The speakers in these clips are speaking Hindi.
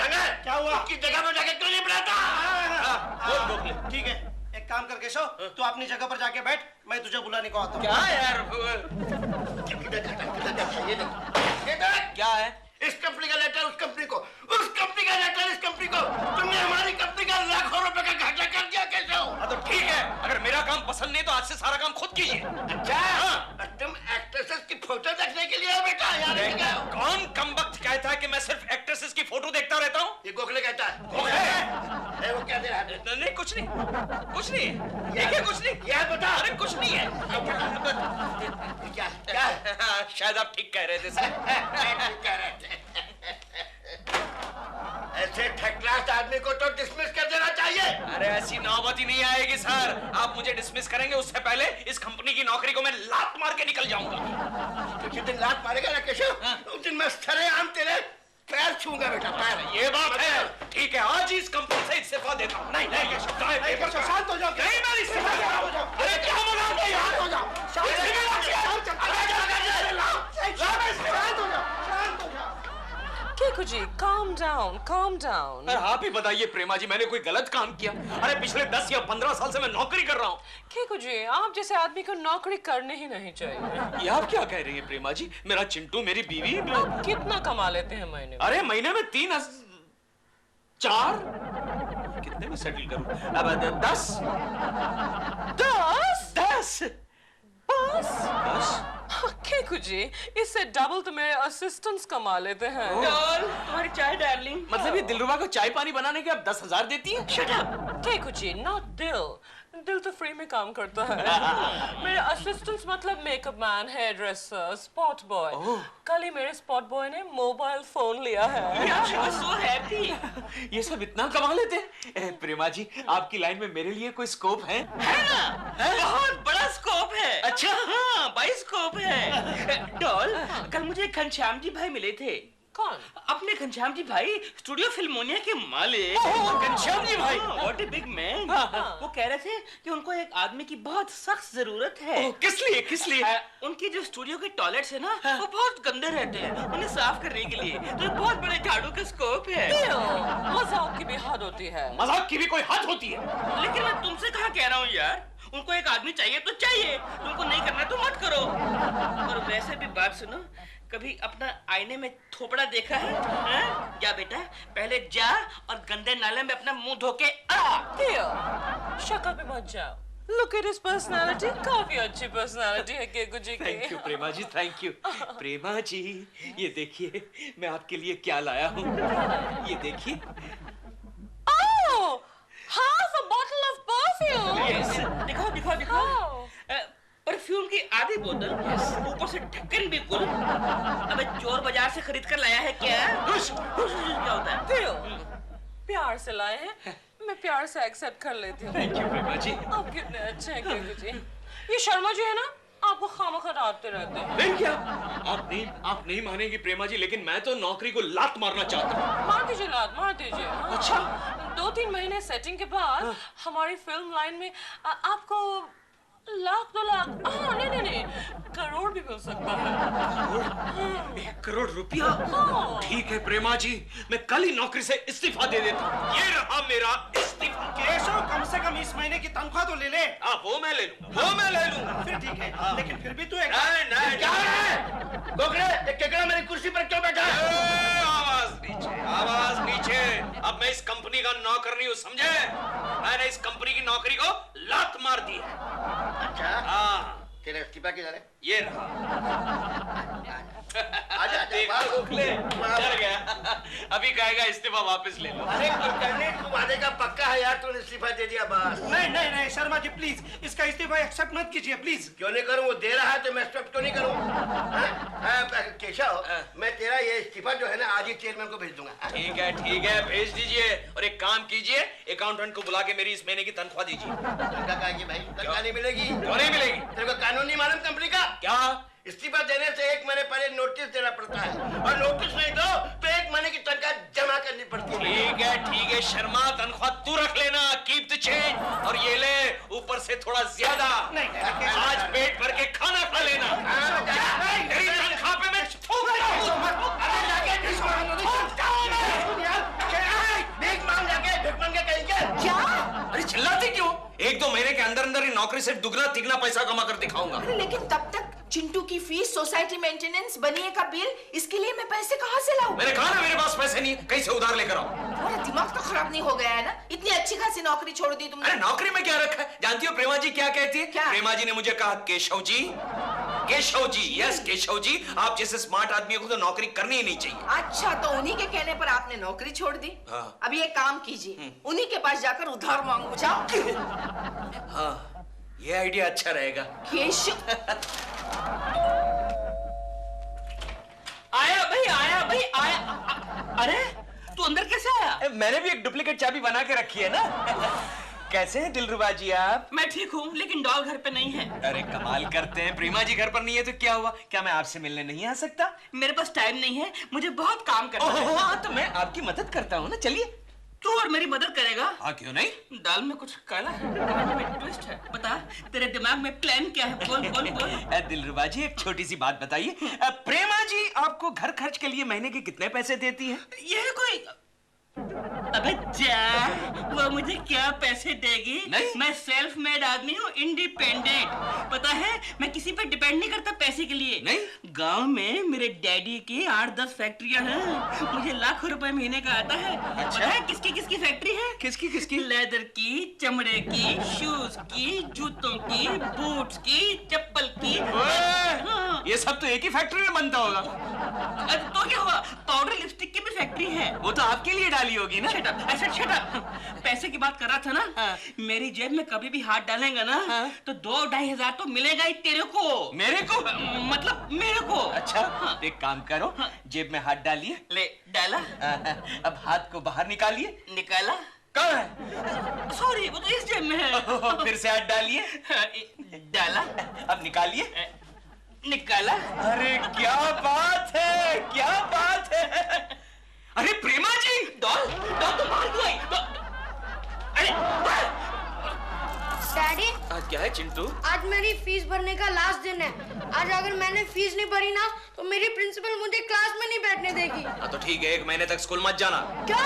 ढंग है? क्या हुआ? उसकी जगह पर जाके क्यों नहीं बुलाता? बोल गोखले। ठीक है, एक काम कर केशव, तू अपनी जगह पर जाके बैठ, मैं तुझे बुलाने को आता हूँ। क्या यार? ये देख, क्या है? इस कंपनी का लेटर उस कंपनी को, उस कंपनी का लेटर इस कंपनी को। तुमने हमारी कंपनी का लाखों रुपए का घाटा कर दिया केशव। हाँ तो ठीक है, अगर मेरा काम पसंद नहीं तो आज से सारा काम खुद कीजिए। अच्छा, तुम एक्ट्रेसेस की फोटो देखने के लिए हो बेटा? यहाँ कौन कमबख्त कहता है कि मैं सिर्फ एक्ट्रेसेस की फोटो देखता रहता हूँ? ये गोखले कहता है। गोखले? वो क्या दे रहा है? नहीं कुछ नहीं, कुछ नहीं, देखिए कुछ नहीं। यह बता। अरे कुछ नहीं है। क्या क्या है? शायद आप ठीक कह रहे थे सर। ठीक कह रहे थे। ऐसे ठकलास आदमी को तो डिसमिस कर देना चाहिए। अरे ऐसी नौबत ही नहीं आएगी सर। आप मुझे डिसमिस करेंगे उससे पहले इस कंपनी की नौकरी को मैं लात मार के निकल जाऊंगा। तो जिस दिन लात मारेगा ना केशव, उस दिन मैं सरेआम तेरे पैर छूंगा बेटा, पैर। ये बात है। ठीक है, आज ही इस कंपनी से इस्तीफा देता हूँ। नहीं नहीं केशव, शांत हो जाओ। नहीं मैं इस्तीफा दे रहा हूँ। अरे क्या मजाक है यार? हो जाओ, केकू जी, calm down, calm down. अरे आप ही बताइए प्रेमा जी, मैंने कोई गलत काम किया? अरे पिछले 10 या 15 साल से मैं नौकरी कर रहा हूँ। केकू जी, आप जैसे आदमी को नौकरी करनी ही नहीं चाहिए। ये आप क्या कह रही हैं प्रेमा जी? मेरा चिंटू, मेरी बीवी। आप कितना कमा लेते हैं महीने में? अरे महीने में 4 कितने में सेटल करूं? अब 10 बस। केकू जी, इससे डबल तो मेरे असिस्टेंट्स कमा लेते हैं। तुम्हारी चाय डार्लिंग। मतलब ये दिलरुबा को चाय पानी बनाने के आप 10,000 देती हैं? Shut up. Kekoo ji, not दिल तो फ्री में काम करता है। मेरे असिस्टेंट्स मतलब makeup man, hairdresser, spot boy. कल ही मेरे स्पॉट बॉय ने मोबाइल फोन लिया है। so happy। ये सब इतना कमा लेते हैं? प्रेमा जी, आपकी लाइन में मेरे लिए कोई स्कोप है? है ना? बहुत बड़ा स्कोप है। अच्छा? हाँ, बड़ा स्कोप है। डॉल, कल मुझे घनश्याम जी भाई मिले थे। कौन? अपने घनश्याम जी भाई, स्टूडियो फिल्मोनिया के मालिक। घनश्याम जी भाई? What a big man. वो कह रहे थे कि उनको एक आदमी की बहुत सख्त जरूरत है। किस लिए? किस लिए? उनकी जो स्टूडियो के टॉयलेट्स है ना, वो बहुत गंदे रहते हैं। उन्हें साफ करने के लिए तो एक बहुत बड़े झाड़ू का स्कोप है। मजाक की भी हद होती है। मजाक की भी कोई हद होती है? लेकिन मैं तुमसे कहाँ कह रहा हूँ यार, उनको एक आदमी चाहिए तो चाहिए, तुमको नहीं करना तो मत करो। और वैसे भी बात सुनो, कभी अपना आईने में थोपड़ा देखा है? जा बेटा, पहले जा और गंदे नाले में अपना मुंह धो के आ। शक्ल पे मत जाओ। Look at his personality, काफी अच्छी पर्सनालिटी है केकू जी की। Thank you Prema ji, thank you. Prema ji, ये देखिए मैं आपके लिए क्या लाया हूँ। ये देखिए। Oh, half a bottle of perfume. Yes. दिखाओ दिखाओ दिखाओ। परफ्यूम की आधी बोतल, ऊपर से ढक्कन भी फुल। अबे चोर बाजार से खरीद कर लाया है क्या? क्या होता है? प्यार से लाए हैं, मैं प्यार से एक्सेप्ट कर लेती हूँ। थैंक यू प्रेमा जी। आप कितने अच्छे हैं केकू जी। ये शर्मा जी है ना, आपको खामखा डांटते रहते हैं। नहीं क्या? आप नहीं मानेंगी प्रेमा जी, लेकिन मैं तो नौकरी को लात मारना चाहता हूँ। मार दीजिए लात, मार दीजिए। अच्छा? 2-3 महीने सेटिंग के बाद हमारी फिल्म लाइन में आपको लाख 2 लाख, नहीं, करोड़ भी मिल सकता है। 1 करोड़ रुपया? ठीक है प्रेमा जी, मैं कल ही नौकरी से इस्तीफा दे देता हूँ। ये रहा मेरा इस्तीफा। केशव, कम से कम इस महीने की तनख्वाह तो ले ले। वो मैं ले लूंगा। फिर ठीक है, लेकिन फिर भी तू एक नहीं। क्या है? गोखले, एक केकड़ा मेरी कुर्सी पर क्यों बैठा है? आवाज नीचे। अब मैं इस कंपनी का नौकर नहीं हूँ, समझे? मैंने इस कंपनी की नौकरी को लात मार दी है। अच्छा, हाँ। तेरा इस्तीफा किधर है? ये रहा। आजा, देखो गोखले, डर गया। अभी कहेगा इस्तीफा वापस ले लो। अरे कुलकर्णी, तू वादे का पक्का है यार, तूने इस्तीफा दे दिया बस। नहीं शर्मा जी, प्लीज इसका इस्तीफा एक्सेप्ट मत कीजिए प्लीज। क्यों नहीं करूं? वो दे रहा है तो मैं एक्सेप्ट क्यों नहीं करूं? केशव, मैं तेरा ये इस्तीफा जो है ना, आज ही चेयरमैन को भेज दूंगा। ठीक है, भेज दीजिए। और एक काम कीजिए, अकाउंटेंट को बुला के मेरी इस महीने की तनख्वाह दीजिए। तनख्वाह कहेगी भाई? तनख्वाह नहीं मिलेगी। क्यों नहीं मिलेगी? तेरे को कानून नहीं मालूम कंपनी का? क्या? इस्तीफा देने से 1 महीने पहले नोटिस देना पड़ता है, और नोटिस नहीं दो तो 1 महीने की तनख्वाह जमा करनी पड़ती है। ठीक है शर्मा, तनख्वाह तू रख लेना, कीप द चेंज। और ये ले, ऊपर से थोड़ा ज्यादा। आज पेट भर के खाना खा लेना। तेरी तनख्वाह पे मैं थूक दूंगा। नौकरी से दुगना तिगना पैसा कमा कर दिखाऊंगा। अरे लेकिन तब तक चिंटू की फीस, सोसाइटी मेंटेनेंस, बनिए का बिल, इसके लिए मैं पैसे कहाँ से लाऊं? मैंने कहा ना मेरे पास पैसे नहीं, कहीं से उधार लेकर आओ। तुम्हारा दिमाग तो खराब नहीं हो गया है ना? इतनी अच्छी खासी नौकरी छोड़ दी तुमने। अरे नौकरी में क्या रखा है? जानती हो प्रेमा जी क्या कहती है? क्या? प्रेमा जी ने मुझे कहा, केशव जी, यस केशव जी, आप जैसे स्मार्ट आदमी को तो नौकरी करनी ही नहीं चाहिए। अच्छा, तो उन्हीं के कहने पर आपने नौकरी छोड़ दी? हाँ। अभी एक काम कीजिए, उन्हीं के पास जाकर उधार मांगो। जाओ। हाँ, ये आइडिया अच्छा रहेगा। केशव। आया भाई आया। अरे तू अंदर कैसे आया? मैंने भी एक डुप्लीकेट चाबी बना के रखी है ना। कैसे हैं दिलरुबा जी आप? मैं ठीक हूँ, लेकिन डॉल घर पे नहीं है। अरे कमाल करते हैं, प्रेमा जी घर पर नहीं है तो क्या हुआ? क्या मैं आपसे मिलने नहीं आ सकता? मेरे पास टाइम नहीं है, मुझे बहुत काम करना है। हाँ, तो मैं आपकी मदद करता हूँ ना, चलिए। तू और मेरी मदद करेगा? हाँ, क्यों नहीं? दाल में कुछ काला है, कहानी में ट्विस्ट है। बता, तेरे दिमाग में प्लान क्या है? बोल बोल बोल। दिलरुबा जी, एक छोटी सी बात बताइए, प्रेमा जी आपको घर खर्च के लिए महीने के कितने पैसे देती हैं? ये कोई अबे जा, वो मुझे क्या पैसे देगी? नहीं? मैं सेल्फ मेड आदमी हूँ, इंडिपेंडेंट। पता है, मैं किसी पे डिपेंड नहीं करता पैसे के लिए। नहीं? गांव में मेरे डैडी की 8-10 फैक्ट्रियां हैं, मुझे लाखों रुपए महीने का आता है। अच्छा? पता है किसकी किसकी फैक्ट्री है? किसकी? लेदर की, चमड़े की, शूज की, जूतों की, बूट्स की, चप्पल की। हाँ। ये सब तो एक ही फैक्ट्री में बनता होगा। तो क्या हुआ, पाउडर लिपस्टिक की भी फैक्ट्री है। वो तो आपके लिए डाली होगी ना। Shut up, I said shut up. पैसे की बात कर रहा था ना। हाँ। मेरी जेब में कभी भी हाथ डालेगा ना, हाँ। तो 2-2.5 हजार तो मिलेगा ही तेरे को। मेरे को? मतलब मेरे को। अच्छा, हाँ। एक काम करो, हाँ। जेब में हाथ डालिए। ले डाला। अब हाथ को बाहर निकालिए। निकाला। कहाँ है? सॉरी, वो तो इस जेब में है। फिर से हाथ डालिए। डाला। अब निकालिए। निकाला। अरे क्या बात है, क्या बात है। अरे प्रेमा जी, डॉल तो मार दूँ। अरे डैडी, आज क्या है चिंटू? आज मेरी फीस भरने का लास्ट दिन है। आज अगर मैंने फीस नहीं भरी ना, तो मेरी प्रिंसिपल मुझे क्लास में नहीं बैठने देगी। हाँ तो ठीक है, 1 महीने तक स्कूल मत जाना। क्या?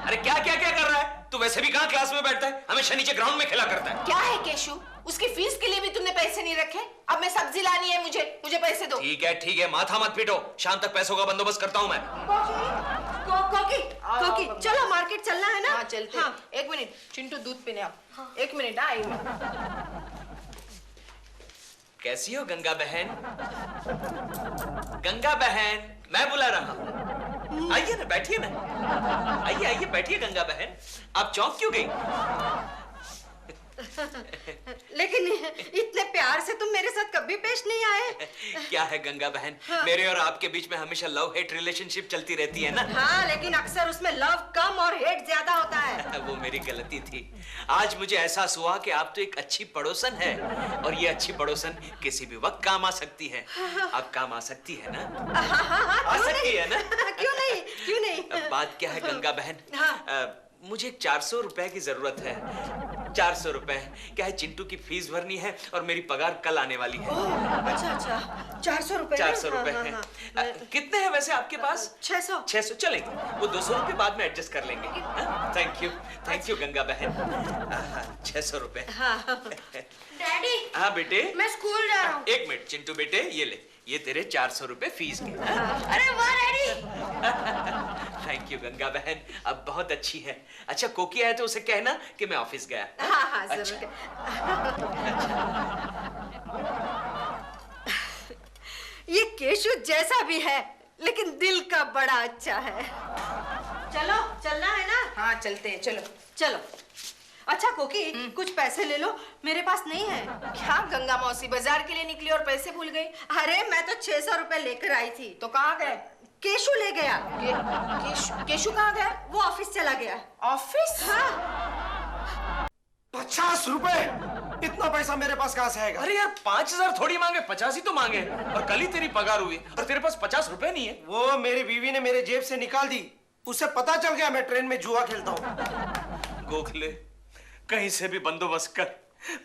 अरे क्या कर रहा है तू? वैसे भी कहाँ क्लास में बैठता है, हमेशा नीचे ग्राउंड में खेला करता है। क्या है केशव, उसकी फीस के लिए भी तुमने पैसे नहीं रखे? अब मैं सब्जी लानी है, मुझे पैसे दो। ठीक है, माथा मत पीटो, शाम तक पैसों का बंदोबस्त करता हूँ मैं। कोकी, चलो मार्केट चलना है ना? हाँ चलते। हाँ। 1 मिनट, चिंटू दूध पीने आओ। 1 मिनट, आई मैं। कैसी हो गंगा बहन? गंगा बहन, मैं बुला रहा हूँ। आइए ना, बैठिए ना। आइए बैठिए गंगा बहन। आप चौंक क्यों गई? लेकिन इतने प्यार से तुम मेरे साथ कभी पेश नहीं आए। क्या है गंगा बहन, हाँ। मेरे और आपके बीच में हमेशा लव हेट रिलेशनशिप चलती रहती है ना। हाँ, लेकिन अक्सर उसमें लव कम और हेट ज्यादा होता है। वो मेरी गलती थी। आज मुझे एहसास हुआ कि आप तो एक अच्छी पड़ोसन है, और ये अच्छी पड़ोसन किसी भी वक्त काम आ सकती है। आप काम आ सकती है ना? आ सकती है ना? क्यों नहीं? अब बात क्या है गंगा बहन? हाँ। मुझे 400 रुपए की जरूरत है। 400 रुपए। क्या है, चिंटू की फीस भरनी है और मेरी पगार कल आने वाली है। अच्छा, 400 रुपए। 400 रुपए हैं। कितने हैं वैसे आपके पास? 600। 600 चलेंगे, वो 200 रुपए बाद में एडजस्ट कर लेंगे। थैंक यू गंगा बहन। 600 रुपए। डैडी, हाँ बेटे, मैं स्कूल जा रहा हूँ। 1 मिनट चिंटू बेटे, ये तेरे 400 रुपए फीस के। अरे वाह डैडी। थैंक यू गंगा बहन, अब बहुत अच्छी है। अच्छा, कोकी आया तो उसे कहना कि मैं ऑफिस गया। हाँ, अच्छा। जरूर। ये केशु जैसा भी है, लेकिन दिल का बड़ा अच्छा है। चलो, चलना है ना? हाँ चलते हैं, चलो। अच्छा कोकी, कुछ पैसे ले लो, मेरे पास नहीं है। क्या गंगा मौसी, बाजार के लिए निकली और पैसे भूल गई? अरे मैं तो 600 रुपए लेकर आई थी। तो कहाँ गए? केशु ले गया। केशु कहाँ गया? वो ऑफिस चला गया। ऑफिस? हाँ। 50 रुपए? इतना पैसा मेरे पास कहाँ से आएगा? अरे यार, 5000 थोड़ी मांगे, 50 ही तो मांगे। और कल ही तेरी पगार हुई और तेरे पास 50 रुपए नहीं है। वो मेरी बीवी ने मेरे जेब से निकाल दी। उसे पता चल गया मैं ट्रेन में जुआ खेलता हूँ। गोखले, कहीं से भी बंदोबस्त कर,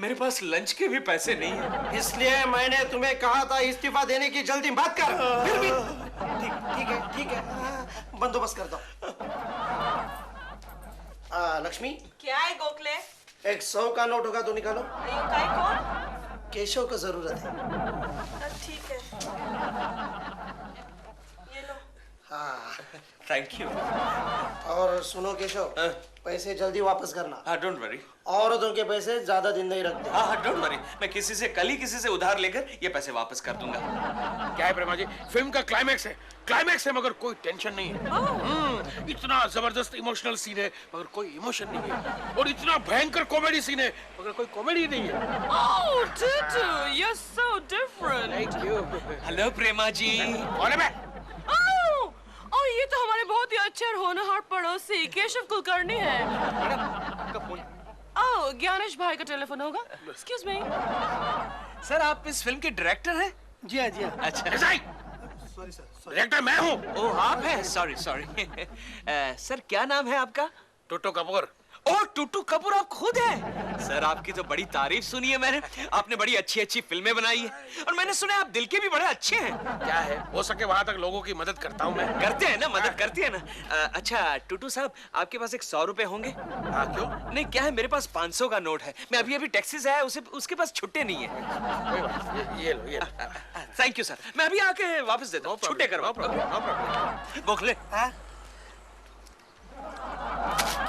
मेरे पास लंच के भी पैसे नहीं है। इसलिए मैंने तुम्हें कहा था इस्तीफा देने की जल्दी मत कर। फिर भी ठीक है, बंदोबस्त करता हूँ। लक्ष्मी, क्या है गोखले? एक 100 का नोट होगा तो निकालो। ये काय कौन? केशव को जरूरत है। ठीक है, ये लो। हाँ। Thank you. और सुनो केशव, पैसे जल्दी वापस करना। हाँ, डोंट वरी। औरतों के पैसे ज्यादा दिन नहीं रखते। हाँ हाँ, डोंट वरी, मैं कल ही किसी से उधार लेकर ये पैसे वापस कर दूंगा। क्या है प्रेमा जी, फिल्म का क्लाइमैक्स है मगर कोई टेंशन नहीं है। इतना जबरदस्त इमोशनल सीन है मगर कोई इमोशन नहीं है, और इतना भयंकर कॉमेडी सीन है मगर कोई कॉमेडी नहीं है। Oh, Tutu, you're so different. Thank you. Hello Prema ji. कौन है मैं? Oh, ये तो हमारे बहुत ही अच्छे और होनहार पड़ोसी केशव कुलकर्णी है। ओह, ज्ञानेश भाई का टेलीफोन होगा। Excuse me. सर, आप इस फिल्म के डायरेक्टर हैं? जी हाँ, जी हाँ। अच्छा। Sorry sir. डायरेक्टर मैं हूँ। ओह, आप हैं? सॉरी। सर, क्या नाम है आपका? टोटो कपूर। ओह, टूटू कपूर आप खुद हैं? सर, आपकी तो बड़ी तारीफ सुनी है मैंने। आपने बड़ी अच्छी फिल्में बनाई है, और मैंने सुना है आप दिल के भी बड़े अच्छे हैं। क्या है, हो सके वहाँ तक लोगों की मदद करता हूँ मैं। करते हैं ना, मदद करते हैं ना। अच्छा टूटू साहब, आपके पास एक 100 रुपए होंगे? हाँ, क्यों? नहीं, क्या है, मेरे पास 500 का नोट है। मैं अभी टैक्सी से आया, उसके पास छुट्टे नहीं है। कोई बात नहीं, ये लो। थैंक यू सर, मैं अभी आके वापस देता हूँ। छुट्टे करवा। गोखले।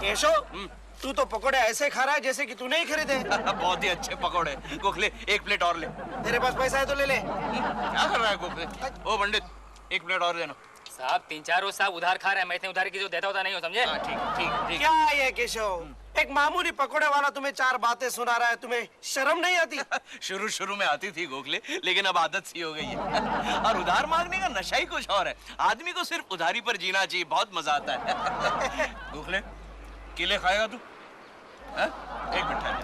केशव, तू तो पकोड़े ऐसे खा रहा है जैसे कि तूने ही खरीदे। बहुत ही अच्छे पकौड़े। गोखले, एक प्लेट और ले। तेरे पास पैसा है तो ले ले। क्या कर रहा है गोखले? ओ पंडित, एक प्लेट और देना। साहब 3-4 रोज साहब उधार खा रहे हैं, मैं इतने उधार की जो देता होता नहीं हो, समझे? ठीक। क्या ये केशव, एक मामूली पकोड़े वाला तुम्हें 4 बातें सुना रहा है, तुम्हें शर्म नहीं आती? शुरू में आती थी गोखले, लेकिन अब आदत सी हो गई है। और उधार मांगने का नशा ही कुछ और है। आदमी को सिर्फ उधारी पर जीना चाहिए, बहुत मजा आता है। गोखले, केले खाएगा तू? एक मिनट ठहर।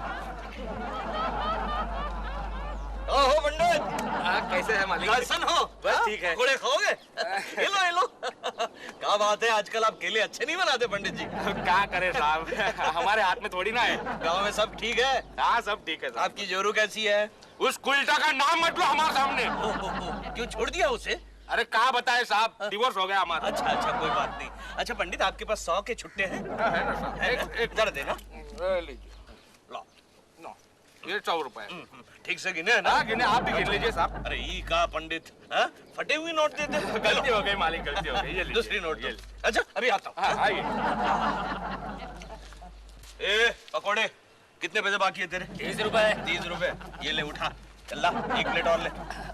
ओहो पंडित, कैसे है मालिक? कैसन हो? बस ठीक है। पकोड़े खाओगे? ये लो। क्या बात है, आजकल आप केले अच्छे नहीं बनाते पंडित जी। क्या करे साहब, हमारे हाथ में थोड़ी ना है। गांव में सब ठीक है? हाँ सब ठीक है साहब। आपकी जोरू कैसी है? उस कुल्टा का नाम मत लो हमारे सामने। क्यों छोड़ दिया उसे? अरे कहाँ बताए साहब, डिवोर्स हो गया हमारा। अच्छा, कोई बात नहीं। अच्छा पंडित, आपके पास 100 के छुट्टे हैं? है ना साहब? एक दर देना। लीजिए, लो, ये 100 रुपए। ठीक से गिने है ना? हाँ गिने, आप भी गिन लीजिए साहब। अरे ई का पंडित, फटे हुए नोट देते। गलती हो गई मालिक, गलती हो गई। ये लीजिए। दूसरी नोट दो। अच्छा, अभी आता हूँ। हाँ, आइए। ए पकोड़े, कितने पैसे बाकी है तेरे? 30 रुपए। 30 रुपए। ये ले, उठा। चल, एक प्लेट और ले।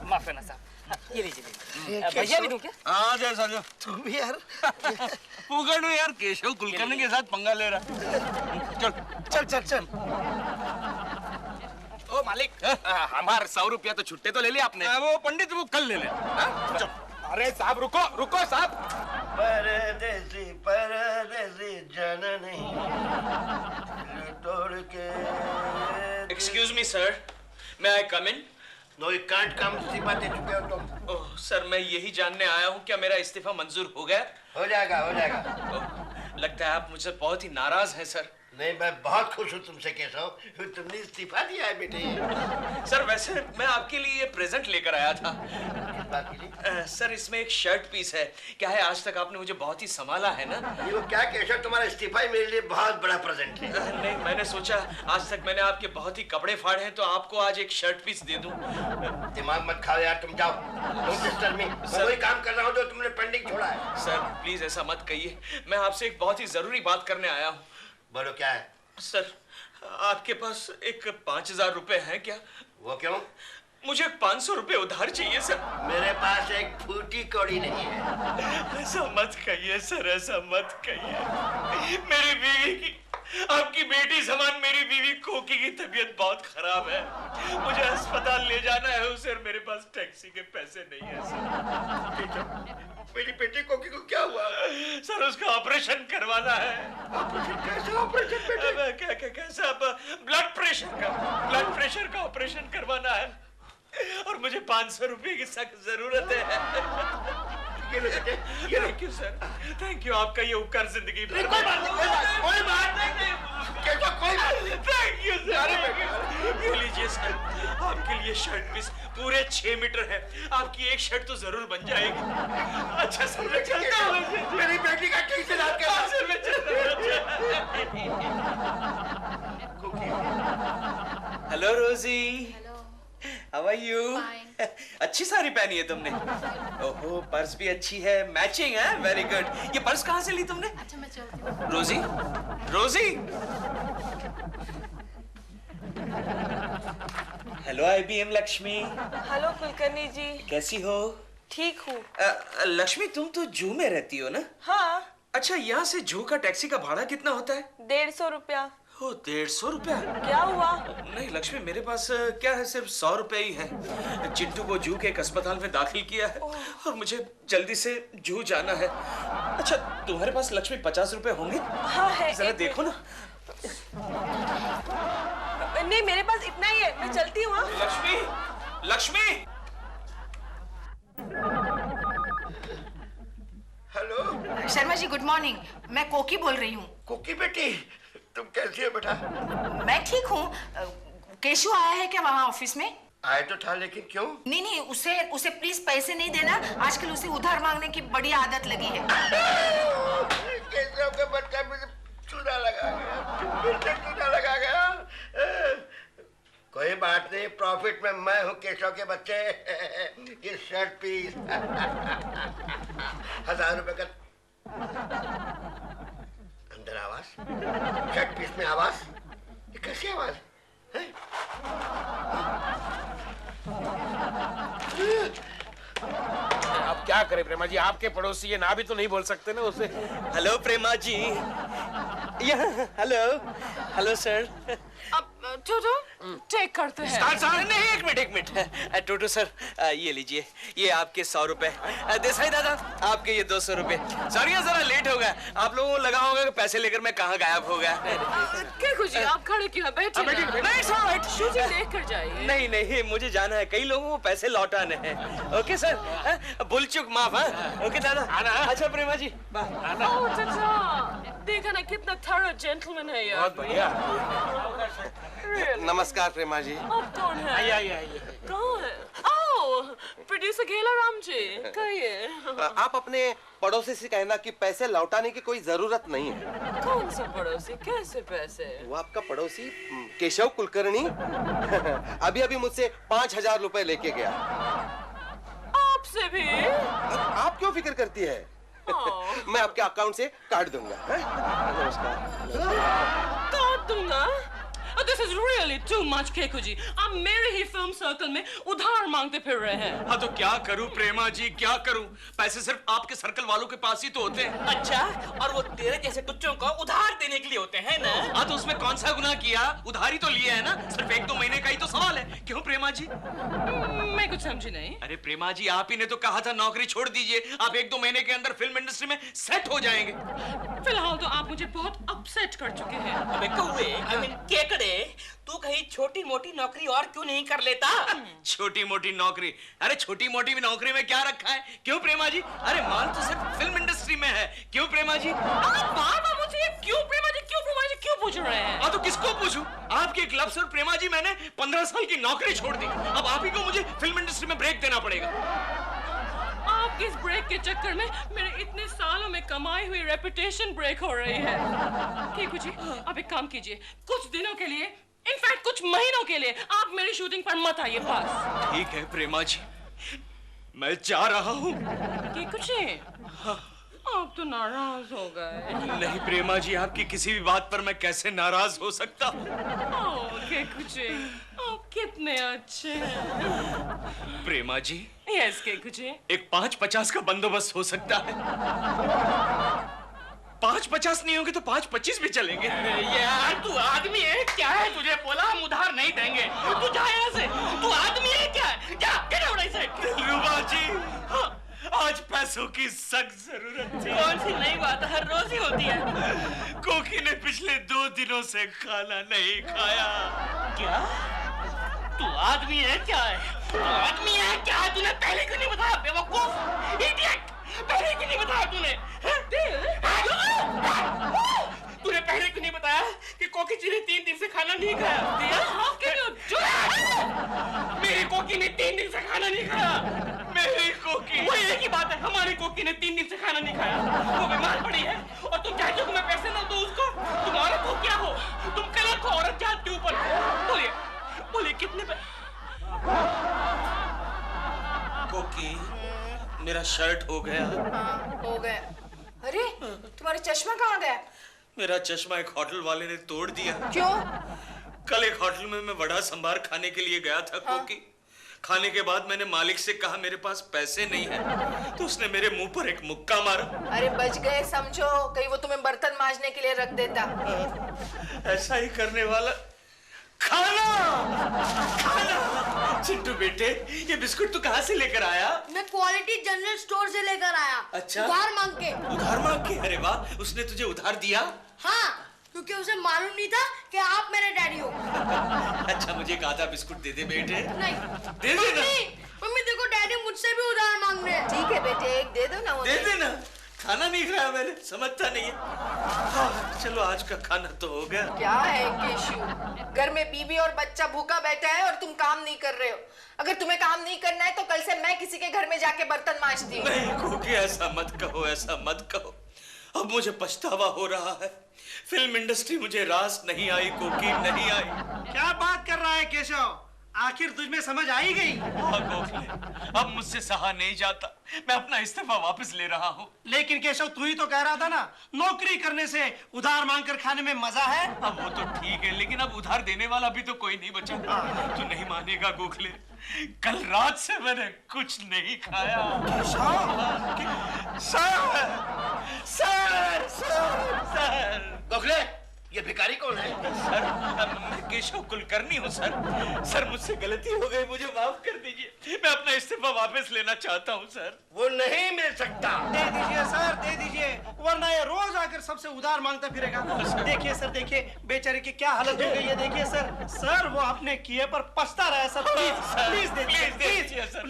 माफ करना साहब, ये लीजिए। भैया भी दूं क्या? हाँ, जैसा जो। तुम भी यार। पुगड़ में यार, केशव कुलकर्णी के साथ पंगा ले रहा। चल। ओ मालिक, हमारे 100 रुपया तो छुट्टे तो ले लिया आपने। वो पंडित, वो कल ले ले। अरे साहब रुको साहब। परदेसी जाना नहीं तोड़ के। Excuse me sir, may I come in? No you can't come, इस्तीफा दे चुके हो तुम। ओह सर, मैं यही जानने आया हूँ, क्या मेरा इस्तीफा मंजूर हो गया? हो जाएगा। लगता है आप मुझसे बहुत ही नाराज हैं सर। नहीं, मैं बहुत खुश हूँ तुमसे केशव, तुमने इस्तीफा दिया है बेटे। सर वैसे मैं आपके लिए ये प्रेजेंट लेकर आया था। किस बात के लिए? सर इसमें एक शर्ट पीस है। क्या है, आज तक आपने मुझे बहुत ही संभाला है ना। ये क्या केशव, तुम्हारा इस्तीफा ही मेरे लिए बहुत बड़ा प्रेजेंट है। नहीं, मैंने सोचा आज तक मैंने आपके बहुत ही कपड़े फाड़े हैं, तो आपको आज एक शर्ट पीस दे दूं। दिमाग मत खाओ यार, तुम जाओ। मैं वही काम कर रहा हूँ जो तुमने पेंडिंग छोड़ा है। सर प्लीज ऐसा मत कहिए, मैं आपसे एक बहुत ही जरूरी बात करने आया हूँ। बोलो क्या है? सर आपके पास एक 5000 रुपए हैं क्या? वो क्यों? मुझे 500 रुपए उधार चाहिए सर। मेरे पास एक फूटी कौड़ी नहीं है। ऐसा मत कहिए सर, ऐसा मत कहिए। मेरी बीवी की, आपकी बेटी समान मेरी बीवी कोकी की तबीयत बहुत खराब है, मुझे अस्पताल ले जाना है उसे, मेरे पास टैक्सी के पैसे नहीं है सर। मेरी बेटी कोकी को क्या हुआ? सर उसका ऑपरेशन करवाना है। ऑपरेशन? कैसा ऑपरेशन बेटे? कैसा? ब्लड प्रेशर का ऑपरेशन करवाना है, और मुझे 500 रुपए की सख्त जरूरत है। ये लो बेटे, ये लो। Thank you sir, thank you. आपका ये उपकार जिंदगी भर। कोई बात नहीं, कोई बात नहीं, केशव कोई बात नहीं। Thank you sir. ये लीजिए सर, आपके लिए शर्ट पीस पूरे 6 मीटर है। आपकी एक शर्ट तो जरूर बन जाएगी। अच्छा सर, मैं चलता हूँ। मेरी बेटी का ठीक से याद हाँ, सर, मैं चलता हूँ। Hello Rosie. How are you? अच्छी साड़ी पहनी है तुमने। ओहो, पर्स भी अच्छी है, मैचिंग है। Very good. ये पर्स कहाँ से ली तुमने? अच्छा मैं चलती हूँ। Rosie, Rosie. Hello IBM Lakshmi. Hello Kulkarni ji, कैसी हो? ठीक हूँ। लक्ष्मी, तुम तो जू में रहती हो ना? हाँ, अच्छा, यहाँ से जू का टैक्सी का भाड़ा कितना होता है? 150 रुपया। ओ, 150 रुपया? क्या हुआ? नहीं लक्ष्मी, मेरे पास क्या है, सिर्फ 100 रुपए ही है। चिंटू को जू के एक अस्पताल में दाखिल किया है और मुझे जल्दी से जू जाना है। अच्छा, तुम्हारे पास लक्ष्मी 50 रुपए होंगे? हाँ है। जरा देखो ना। नहीं, मेरे पास इतना ही है, मैं चलती हूँ। Lakshmi, Lakshmi. Hello Sharma ji good morning, मैं कोकी बोल रही हूँ। कुकी बेटी, तुम कैसी हो बेटा? मैं ठीक हूँ। केशु आया है क्या वहाँ ऑफिस में? आए तो था, लेकिन क्यों? नहीं, उसे प्लीज पैसे नहीं देना। आजकल उसे उधार मांगने की बड़ी आदत लगी है। केशव का बच्चा मुझे चूना लगा गया, फिर से चूना लगा गया। कोई बात नहीं, प्रॉफिट में मैं हूँ केशव के बच्चे। ये शर्ट पीस 1000 रुपए का। अंदर आवाज, शर्ट पीस में आवाज। ये कैसी आवाज है? अब क्या करें प्रेमा जी, आपके पड़ोसी ये ना भी तो नहीं बोल सकते ना उसे। Hello Prema ji. Hello, hello sir. अब टोटो टेक करते हैं। नहीं, एक मिनट। टोटो सर, ये लीजिए, ये आपके 100 रुपए। देसाई दादा, आपके ये 200 रुपए। सर, ये जरा लेट हो गया, आप लोगों को लगा होगा कि पैसे लेकर मैं कहाँ गायब हो गया। क्या कुछ आप खड़े क्यों हैं? बैठिए ना। नहीं सर, शूटिंग देख कर जाइए। नहीं, मुझे जाना है, कई लोगों को पैसे लौटाने हैं। ओके सर, भूल चूक माफ। ओके दादा। अच्छा प्रेमा जी, ओह चाचा, देखा ना कितना थर्ड जेंटलमैन है यार। बहुत बढ़िया। नमस्कार प्रेमा जी। अब कौन है? आइए। कौन है? ओह, प्रोड्यूसर गेला राम जी, कहिए। आप अपने पड़ोसी से कहना कि पैसे लौटाने की कोई जरूरत नहीं है। कौन सा पड़ोसी? कैसे पैसे? वो आपका पड़ोसी केशव कुलकर्णी अभी मुझसे 5000 रुपए लेके गया। आपसे भी? आप क्यों फिक्र करती है? मैं आपके अकाउंट से काट दूंगा। नमस्कार। काट दूंगा? This is really too much, Keku जी। आप मेरे ही फिल्म सर्कल में उधार मांगते फिर रहे हैं। हाँ तो क्या करूं प्रेमा जी, क्या करूं? पैसे सिर्फ आपके सर्कल वालों के पास ही तो होते हैं। अच्छा, और वो तेरे जैसे टुच्चों को उधार देने के लिए होते हैं ना? हाँ तो उसमें कौन सा गुनाह किया? उधारी तो लिया है ना, सिर्फ 1-2 महीने का ही तो सवाल है। क्यों प्रेमा जी? मैं कुछ समझी नहीं। अरे प्रेमा जी, आप ही ने तो कहा था नौकरी छोड़ दीजिए, आप 1-2 महीने के अंदर फिल्म इंडस्ट्री में सेट हो जाएंगे। फिलहाल तो आप मुझे बहुत अपसेट कर चुके हैं। अबे कौवे, I mean केकड़े, तू कहीं छोटी मोटी नौकरी और क्यों नहीं कर लेता? छोटी मोटी नौकरी? अरे छोटी मोटी नौकरी में क्या रखा है? क्यों प्रेमा जी? अरे माल तो सिर्फ फिल्म इंडस्ट्री में है। क्यों प्रेमा जी? आप बार-बार मुझे क्यों प्रेमा जी क्यों पूछ रहे हैं? हाँ तो किसको पूछूं? आपके एक लफ्ज़ और प्रेमा जी मैंने 15 साल की नौकरी छोड़ दी। अब आप ही को मुझे फिल्म इंडस्ट्री में ब्रेक देना पड़ेगा। आपके इस ब्रेक के चक्कर में मेरे इतने सालों में कमाई हुई रेपुटेशन ब्रेक हो रही है। केकू जी, आप एक काम कीजिए, कुछ दिनों के लिए, इनफैक्ट कुछ महीनों के लिए आप मेरी शूटिंग पर मत आइए बस। ठीक है प्रेमा जी, मैं जा रहा हूँ। केकू जी, आप तो नाराज हो गए। नहीं प्रेमा जी, आपकी किसी भी बात पर मैं कैसे नाराज हो सकता हूँ? केकू जी, आप कितने अच्छे हैं। प्रेमा जी, यस केकू जी। एक 5-50 का बंदोबस्त हो सकता है? 5-50 नहीं होंगे तो 5-25 भी चलेंगे। यार तू आदमी है क्या है? तुझे बोला हम उधार नहीं देंगे। तू जा यहाँ से। तू आदमी है क्या? जा, get out of sight। दिलरुबा जी, हाँ, आज पैसों की सख्त जरूरत थी। कौन सी नई बात हर रोज ही होती है? कोकी ने पिछले 2 दिनों से खाना नहीं खाया। क्या? तू आदमी है क्या है? तू आदमी है क्या? तूने पहले क्यों नहीं बताया बेवकूफ? इडियट! कहा तूने? तूने पहले क्यों नहीं बताया कि कोकी जी ने 3 दिन से खाना नहीं खाया? मेरी कोकी ने 3 दिन से खाना नहीं खाया। मेरी कोकी, वो एक ही बात है, हमारी कोकी ने 3 दिन से खाना नहीं खाया। वो बीमार पड़ी है और तुम चाहते हो कि मैं पैसे ना दूं उसको? तुम औरत हो क्या हो? तुम कलंक हो औरत जात के ऊपर। बोलिए बोलिए कितने कोकी, मेरा शर्ट हो गया। हाँ, हो गया। अरे तुम्हारा चश्मा कहाँ गया? मेरा चश्मा एक होटल वाले ने तोड़ दिया। क्यों? कल एक होटल में मैं वड़ा संभार खाने के लिए गया था कोकी। खाने के बाद मैंने मालिक से कहा मेरे पास पैसे नहीं है, तो उसने मेरे मुंह पर एक मुक्का मारा। अरे बच गए समझो, कहीं वो तुम्हें बर्तन मांजने के लिए रख देता। ऐसा ही करने वाला। खाना खाना। चिंटू बेटे, ये बिस्कुट तू कहाँ से लेकर आया? मैं क्वालिटी जनरल स्टोर से लेकर आया। अच्छा? उधार मांग के। उधार मांग के? अरे वाह, उसने तुझे उधार दिया? हाँ, क्योंकि उसे मालूम नहीं था कि आप मेरे डैडी हो। अच्छा, मुझे एक आधा बिस्कुट दे दे बेटे। नहीं दे देना। मम्मी देखो, डैडी मुझसे भी उधार मांग रहे हैं। ठीक है बेटे, एक दे दो ना। दे देना। खाना नहीं खाया मैंने, समझता नहीं है। हाँ, चलो आज का खाना तो हो गया। क्या है केशु, घर में बीबी और बच्चा भूखा बैठा है और तुम काम नहीं कर रहे हो। अगर तुम्हें काम नहीं करना है तो कल से मैं किसी के घर में जाके बर्तन मांजती हूँ। नहीं कोकी, ऐसा मत कहो, ऐसा मत कहो। अब मुझे पछतावा हो रहा है। फिल्म इंडस्ट्री मुझे रास नहीं आई कोकी, नहीं आई। क्या बात कर रहा है केशव? आखिर तुझमें समझ आ ही गई? हाँ गोखले, अब मुझसे सहा नहीं जाता। मैं अपना इस्तीफा वापस ले रहा हूँ। लेकिन केशव, तू ही तो कह रहा था ना, नौकरी करने से उधार मांग कर खाने में मजा है। अब वो तो ठीक है, लेकिन अब उधार देने वाला भी तो कोई नहीं बचा। तू नहीं मानेगा गोखले, कल रात से मैंने कुछ नहीं खाया। सर गोखले, ये भिखारी कौन है? सर, मैं केशव कुलकर्णी हूँ सर। सर, मुझसे गलती हो गई, मुझे माफ कर दीजिए। मैं अपना इस्तीफा वापस लेना चाहता हूँ सर। वो नहीं मिल सकता। दे दीजिए सर, दे दीजिए, वरना ये रोज आकर सबसे उधार मांगता फिरेगा। देखिए सर, देखिए बेचारे की क्या हालत हो गई है। देखिए सर, सर वो अपने किए पर पछता रहा है सर। प्लीज दे दीजिए सर,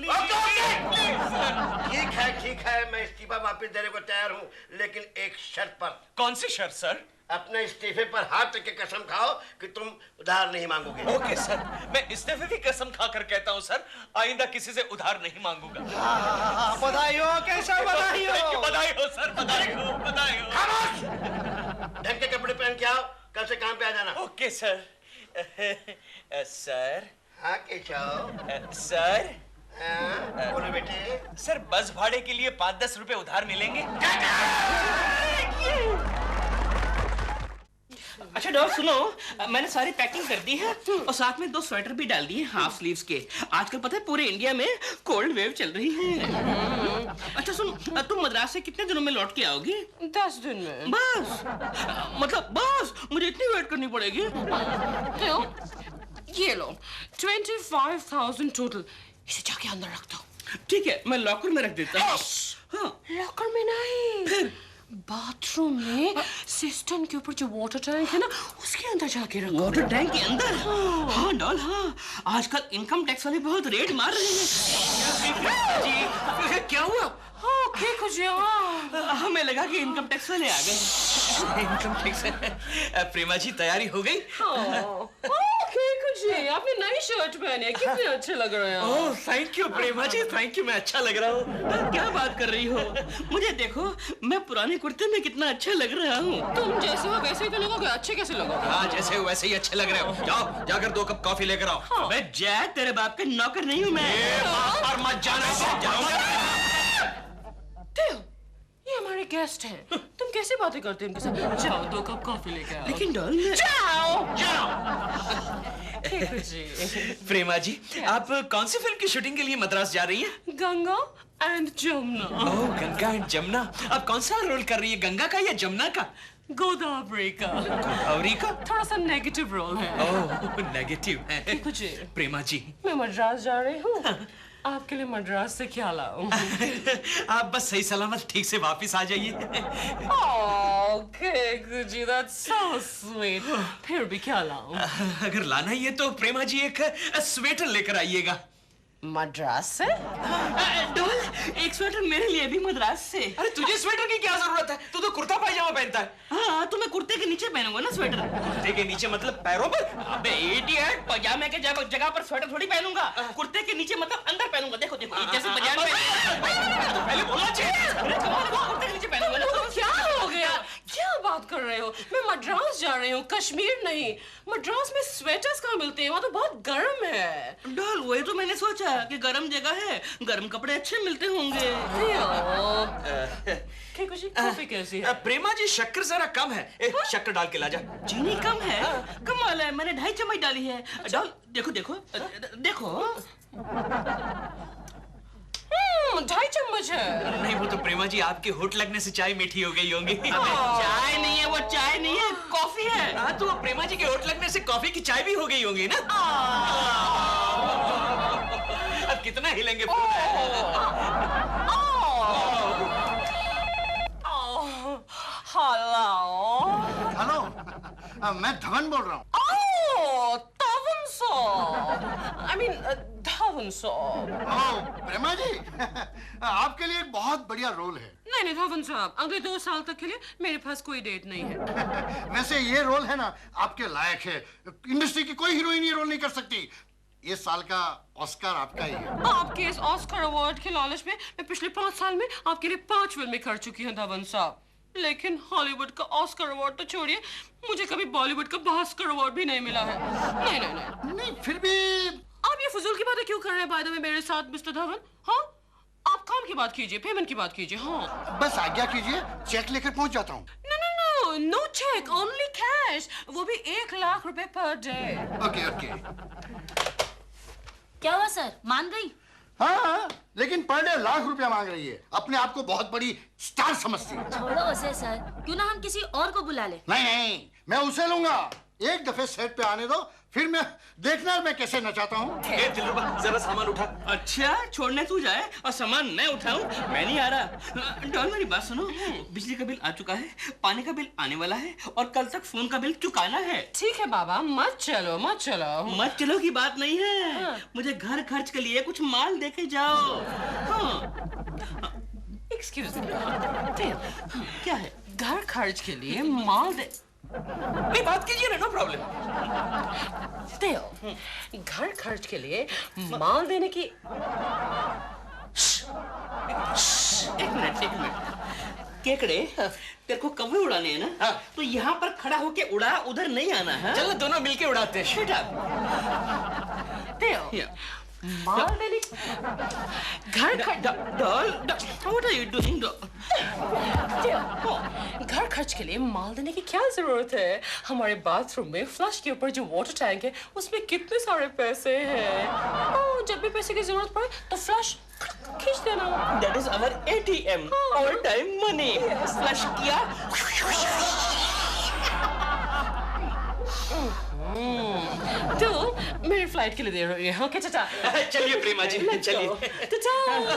ठीक है, मैं इस्तीफा वापस देने को तैयार हूँ, लेकिन एक शर्त पर। कौन सी शर्त सर? अपने इस्तीफे पर हाथ रख के कसम खाओ कि तुम उधार नहीं मांगोगे। ओके सर, मैं इस्तीफे की कसम खाकर कहता हूँ सर, आइंदा किसी से उधार नहीं मांगूंगा। बधाई हो केशव, बधाई हो। बधाई हो सर, बधाई हो, बधाई हो। खामोश! ढंग के कपड़े पहन के आओ, कल से काम पे आ जाना। Okay sir. सर। हाँ केशव। सर। बोलो बेटे। सर, बस भाड़े के लिए 5-10 रुपए उधार मिलेंगे? अच्छा डॉग सुनो, मैंने सारी पैकिंग कर दी है और साथ में 2 स्वेटर भी डाल दिए हाफ स्लीव्स के। आजकल पता है पूरे इंडिया में कोल्ड वेव चल रही है। अच्छा सुन, तुम मद्रास से कितने दिनों में लौट के आओगी? 10 दिन में। बस? मतलब बस मुझे इतनी वेट करनी पड़ेगी? क्यों? ये लो 25,000 टोटल। इसे जाके अंदर रख दो। ठीक है, मैं लॉकर में रख देता हूँ। हाँ। लॉकर में नहीं, फिर बाथरूम में सिस्टम के ऊपर जो वाटर टैंक है ना, उसके अंदर जाके रखो। वाटर टैंक के अंदर? हाँ डॉल, हाँ। आजकल इनकम टैक्स वाले बहुत रेड मार रहे हैं। जी, क्या हुआ? हमें लगा कि इनकम टैक्स वाले आ गए। Income tax. प्रेमा जी, तैयारी हो गई? जी, आपने नई शर्ट पहनी है, कितने अच्छे लग रहे हैं। Oh thank you Prema ji, thank you. मैं अच्छा लग रहा हूँ। क्या बात कर रही हो? मुझे देखो, मैं पुराने कुर्ते में कितना अच्छा लग रहा हूँ। तुम जैसे हो वैसे ही तो लगोगे, अच्छे कैसे लगोगे? हाँ, जैसे हो वैसे ही अच्छे लग रहे हो। जाओ, जाकर 2 कप कॉफी लेकर आओ। हाँ। मैं जय तेरे बाप का नौकर नहीं हूँ मैं। और मत जाना। ये हमारे गेस्ट हैं, तुम कैसे बातें करते हो इनके साथ? जाओ 2 कप कॉफी लेकर आओ। लेकिन डॉल, जाओ। प्रेमा जी, आप कौन सी फिल्म की शूटिंग के लिए मद्रास जा रही हैं? Ganga and Jamuna. Oh, Ganga and Jamuna. आप कौन सा रोल कर रही है, गंगा का या जमुना का? गोदावरी का। गोदावरी का? थोड़ा सा नेगेटिव रोल है। ओह, नेगेटिव है। कुछ प्रेमा जी, मैं मद्रास जा रही हूँ, आपके लिए मद्रास से क्या लाऊं? आप बस सही सलामत ठीक से वापस आ जाइए। Okay, Gucci, that's so sweet. फिर भी क्या लाऊं? अगर लाना ही है तो प्रेमा जी एक स्वेटर लेकर आइएगा। मद्रास से? डॉल, एक स्वेटर मेरे लिए भी मद्रास से। अरे तुझे स्वेटर की क्या जरूरत है? तू तो कुर्ता पायजामा पहनता है। हाँ, तो मैं कुर्ते के नीचे पहनूंगा ना स्वेटर। कुर्ते के नीचे मतलब पैरों पर? अबे इडियट, पजामे के जगह पर स्वेटर थोड़ी पहनूंगा। कुर्ते के नीचे मतलब अंदर पहनूंगा। देखो देखो, जैसे पजामे पहले बोलना चाहिए। कुर्ते के नीचे पहनूंगा ना। क्या हो गया? क्या बात कर रहे हो? मैं मद्रास जा रही हूँ, कश्मीर नहीं। मद्रास में स्वेटर्स कहाँ मिलते हैं? वहाँ तो बहुत गर्म है। डॉल, वही तो मैंने सोचा कि गर्म जगह है, गर्म कपड़े अच्छे मिलते होंगे। कॉफी कैसी है? प्रेमा जी, शक्कर जरा कम है। शक्कर डाल के ला जा। चीनी कम है? कमाल है, मैंने 2.5 चम्मच डाली है। डॉल, देखो देखो देखो। 2.5 चम्मच है। नहीं, वो तो प्रेमा जी आपके होठ लगने से चाय मीठी हो गई होंगी। चाय नहीं है, वो चाय नहीं है, कॉफी है। हाँ, तो प्रेमा जी के होठ लगने से कॉफी की चाय भी हो गई होंगी ना। अब कितना हिलेंगे? हेलो, मैं धवन बोल रहा हूँ। धवन साहब। I mean, धवन साहब। प्रेमा जी, आपके लिए एक बहुत बढ़िया रोल है। नहीं धवन साहब, अगले 2 साल तक के लिए मेरे पास कोई डेट नहीं है। वैसे ये रोल है ना, आपके लायक है। इंडस्ट्री की कोई हीरोइन ये रोल नहीं कर सकती। ये साल का ऑस्कर आपका ही है। आपके इस ऑस्कर अवार्ड के लालच में मैं पिछले 5 साल में आपके लिए 5 फिल्में कर चुकी हूँ धवन साहब। लेकिन हॉलीवुड का ऑस्कर अवार्ड तो छोड़िए, मुझे कभी बॉलीवुड का भास्कर अवार्ड भी नहीं मिला है। नहीं, फिर भी आप ये फजूल की बातें क्यों कर रहे हैं बाय द वे मेरे साथ मिस्टर धवन? हाँ, आप काम की बात कीजिए, पेमेंट की बात कीजिए। हाँ, बस आज्ञा कीजिए, चेक लेकर पहुंच जाता हूँ। नो चेक, ओनली कैश, वो भी 1 लाख रुपए पर डे। Okay okay. क्या हुआ सर, मान गई? हाँ, लेकिन पर डे 1 लाख रुपया मांग रही है। अपने आप को बहुत बड़ी स्टार समझती है। छोड़ो उसे सर, क्यों ना हम किसी और को बुला ले। नहीं, मैं उसे लूंगा। एक दफे सेट पे आने दो, फिर मैं देखना मैं कैसे नचाता हूँ। दिलरुबा, जरा सामान उठा। अच्छा, छोड़ने तू जाए और सामान मैं उठाऊं? मैं नहीं आ रहा। डॉल, मेरी बात सुनो, बिजली का बिल आ चुका है, पानी का बिल आने वाला है और कल तक फोन का बिल चुकाना है। ठीक है बाबा, मत चलो। मत चलो की बात नहीं है। मुझे घर खर्च के लिए कुछ माल देके जाओ। एक्सक्यूज मी, क्या है? घर खर्च के लिए माल दे? नहीं, बात कीजिए ना, नो प्रॉब्लम। घर खर्च के लिए माल देने की। एक मिनट। केकड़े, तेरे को कौवे उड़ाने हैं ना? तो यहाँ पर खड़ा होके उड़ा, उधर नहीं आना है। चलो दोनों मिलके उड़ाते हैं। Shut up. माल देने घर What are you doing? घर खर्च के लिए माल देने की क्या जरूरत है? हमारे बाथरूम में फ्लश के ऊपर जो वाटर टैंक है उसमें कितने सारे पैसे हैं। जब भी पैसे की जरूरत पड़े तो फ्लश खींच देना। That is our ATM, all time money. Flush किया। तो मेरी फ्लाइट के लिए दे रही है। ओके चाचा। चलिए प्रेमा जी, चलिए।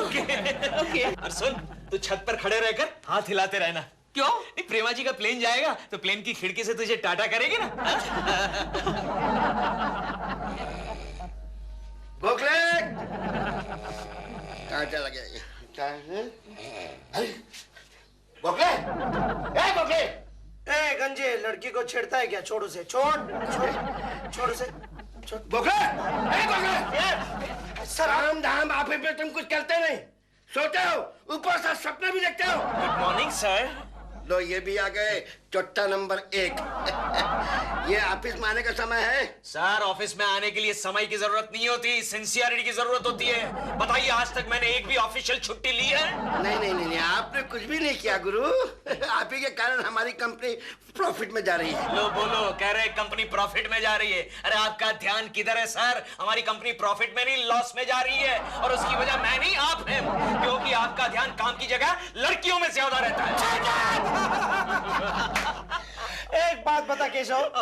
ओके। और सुन, तू छत पर खड़े रहकर हाथ हिलाते रहना। क्यों? नहीं, प्रेमा जी का प्लेन जाएगा तो प्लेन की खिड़की से तुझे टाटा करेगी ना। गोखले कहाँ चला गया ये? गोखले, गोखले। गंजे, लड़की को छेड़ता है क्या? छोड़ उसे, छोड़ उसे। गोखले, सर राम धाम आप पे तुम कुछ करते नहीं, सोते हो, ऊपर से सपना भी देखते हो। Good morning sir. लो ये भी आ गए, चोट्टा नंबर 1। ये ऑफिस में आने का समय है? सर, ऑफिस में आने के लिए समय की जरूरत नहीं होती, सिंसियरिटी की जरूरत होती है। बताइए, आज तक मैंने एक भी ऑफिशियल छुट्टी ली है? नहीं, आपने कुछ भी नहीं किया गुरु। आप ही के कारण हमारी कंपनी प्रॉफिट में जा रही है। लो बोलो, कह रहे कंपनी प्रॉफिट में जा रही है। अरे आपका ध्यान किधर है सर? हमारी कंपनी प्रॉफिट में नहीं, लॉस में जा रही है। और उसकी वजह मैं नहीं, आप हैं, क्योंकि आपका ध्यान काम की जगह लड़कियों में ज्यादा रहता है। एक बात बता केशव,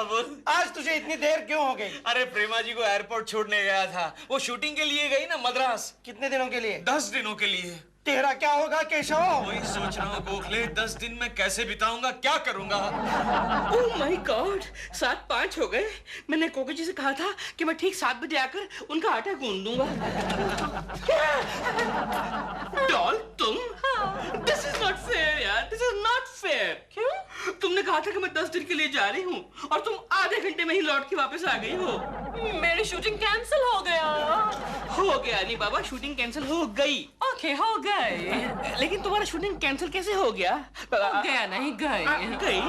आज तुझे इतनी देर क्यों हो गई? अरे प्रेमा जी को एयरपोर्ट छोड़ने गया था। वो शूटिंग के लिए गई ना मद्रास। कितने दिनों के लिए? 10 दिनों के लिए। तेरा क्या होगा केशव? वही सोच रहा हूँ गोखले, 10 दिन में कैसे बिताऊंगा, क्या करूंगा? ओह माय गॉड, 7:05 हो गए। मैंने कोको जी से कहा था कि मैं ठीक 7 बजे आकर उनका आटा गूंद दूंगा। डॉल तुम? दिस इज नॉट फेयर यार, दिस इज नॉट फेयर। क्यों? तुमने कहा था कि मैं 10 दिन के लिए जा रही हूँ और तुम आधे घंटे में ही लौट के वापस आ गई हो। मेरी शूटिंग कैंसिल हो गया। हो गया नहीं बाबा, शूटिंग कैंसिल हो गई। ओके, हो गई। लेकिन तुम्हारा शूटिंग कैंसिल कैसे हो गया? गया नहीं, गई। गई?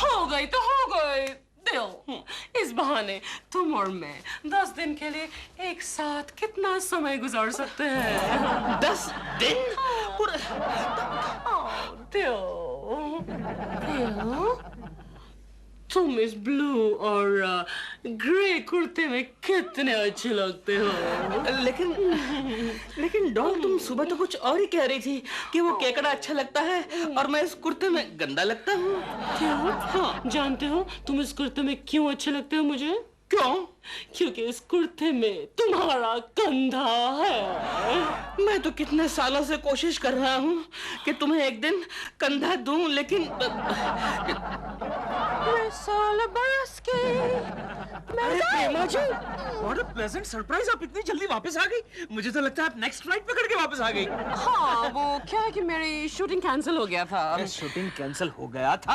हो गई तो हो गई। दिल, इस बहाने तुम और मैं 10 दिन के लिए एक साथ कितना समय गुजार सकते हैं? 10 दिन? तुम इस ब्लू और ग्रे कुर्ते में कितने अच्छे लगते हो। लेकिन डॉल, तुम सुबह तो कुछ और ही कह रही थी कि वो केकड़ा अच्छा लगता है और मैं इस कुर्ते में गंदा लगता हूँ। क्यों? हाँ, जानते हो तुम इस कुर्ते में क्यों अच्छे लगते हो मुझे? क्यों? क्योंकि इस कुर्ते में तुम्हारा कंधा है। मैं तो कितने सालों से कोशिश कर रहा हूँ कि तुम्हें एक दिन कंधा दूं, लेकिन साल बरस के प्रेमा जी, व्हाट अ प्लेजेंट सरप्राइज, आप इतनी जल्दी वापस आ गई। मुझे तो लगता है आप नेक्स्ट फ्लाइट पकड़ के वापस आ गई। हाँ, वो क्या है कि मेरी शूटिंग कैंसिल हो गया था। शूटिंग कैंसिल हो गया था?